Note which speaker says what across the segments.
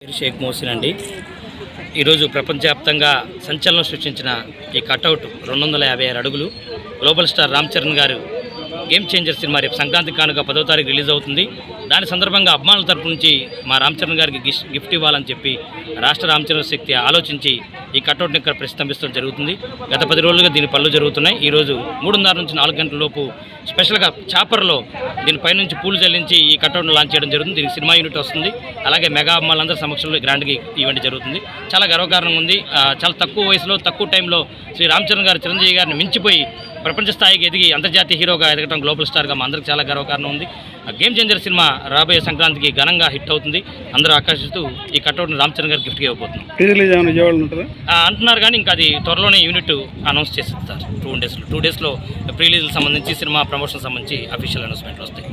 Speaker 1: పేరు షేక్ మోసిన్ అండి. ఈరోజు ప్రపంచవ్యాప్తంగా సంచలనం సృష్టించిన ఈ కటౌట్ 256 అడుగులు గ్లోబల్ స్టార్ రామ్ చరణ్ గారు గేమ్ చేంజర్ సినిమా రేపు సంక్రాంతి కానుక 10వ తారీఖు రిలీజ్ అవుతుంది. దాని సందర్భంగా అభిమానుల తరపు నుంచి మా రామ్ చరణ్ గారికి గిఫ్ట్ ఇవ్వాలని చెప్పి రాష్ట్ర రామ్ చరణ్ శక్తి ఆలోచించి ఈ కటౌట్ని ఇక్కడ ప్రతిష్ఠించడం జరుగుతుంది. గత 10 రోజులుగా దీని పనులు జరుగుతున్నాయి. ఈరోజు 3:30 నుంచి 4 గంటల లోపు స్పెషల్గా చాపర్లో దీనిపై నుంచి పూలు చెల్లించి ఈ కటౌట్ను లాంచ్ చేయడం జరుగుతుంది. దీనికి సినిమా యూనిట్ వస్తుంది. అలాగే మెగా అమ్మాలందరి సమక్షంలో గ్రాండ్గా ఈవెంట్ జరుగుతుంది. చాలా గర్వకారణంగా ఉంది. చాలా తక్కువ వయసులో తక్కువ టైంలో శ్రీ రామ్ చరణ్ గారు చిరంజీవి గారిని మించిపోయి ప్రపంచ స్థాయికి ఎదిగి అంతర్జాతీయ హీరోగా ఎదగడం గ్లోబల్ స్టార్గా మా అందరికి చాలా గర్వకారణం ఉంది. గేమ్ చేంజర్ సినిమా రాబోయే సంక్రాంతికి ఘనంగా హిట్ అవుతుంది. అందరూ ఆకర్షిస్తూ ఈ కటౌట్ని రామ్ చరణ్ గారు గిఫ్ట్గా ఇవ్వబోతుంది అంటున్నారు. కానీ ఇంకా అది త్వరలోనే యూనిట్ అనౌన్స్ చేస్తారు. 2 డేస్లో ప్రీ రిలీజ్ సంబంధించి సినిమా ప్రమోషన్ సంబంధించి అఫీషియల్ అనౌన్స్మెంట్లు వస్తాయి.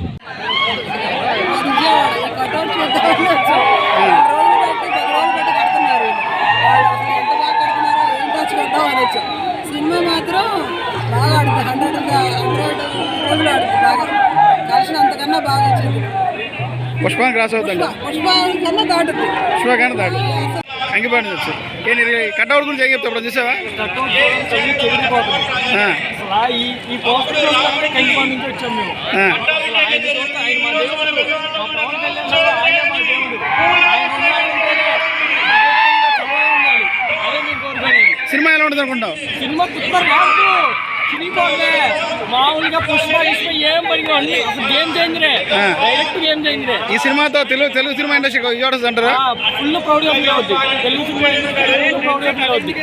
Speaker 2: సినిమా మాత్రం బాగా ఆడుతుంది. 100 రోజులు ఆడుతుంది. బాగా కలిసిన అంతకన్నా బాగా వచ్చింది.
Speaker 3: పుష్పానికి రాసి అవుతుంది.
Speaker 2: పుష్పానికన్నా దాటుతుంది.
Speaker 3: పుష్పకన్నా దాటు అంగిపాటి వచ్చు. కట్అవుట్ గురించి ఏం చెప్తావు చూసావా?
Speaker 4: ఈ పోస్టర్ కంకిపాడు నుంచి వచ్చాం మేము.
Speaker 3: సినిమా ఎలా ఉంటుంది అనుకుంటావు?
Speaker 4: సినిమా సూపర్ కాదు. మామూలుగా పుష్ప ఏం పడిగా గేమ్ చేంజరే. డైరెక్ట్ గేమ్ చేంజరే.
Speaker 3: ఈ సినిమాతో తెలుగు సినిమా ఇండస్ట్రీ చూడొచ్చు అంటారా?
Speaker 4: ఫుల్ ప్రౌడ్గా ఫీల్ అవుతుంది. తెలుగు సినిమా ఇండస్ట్రీ ప్రౌడ్గా ఫీల్ అవుతుంది.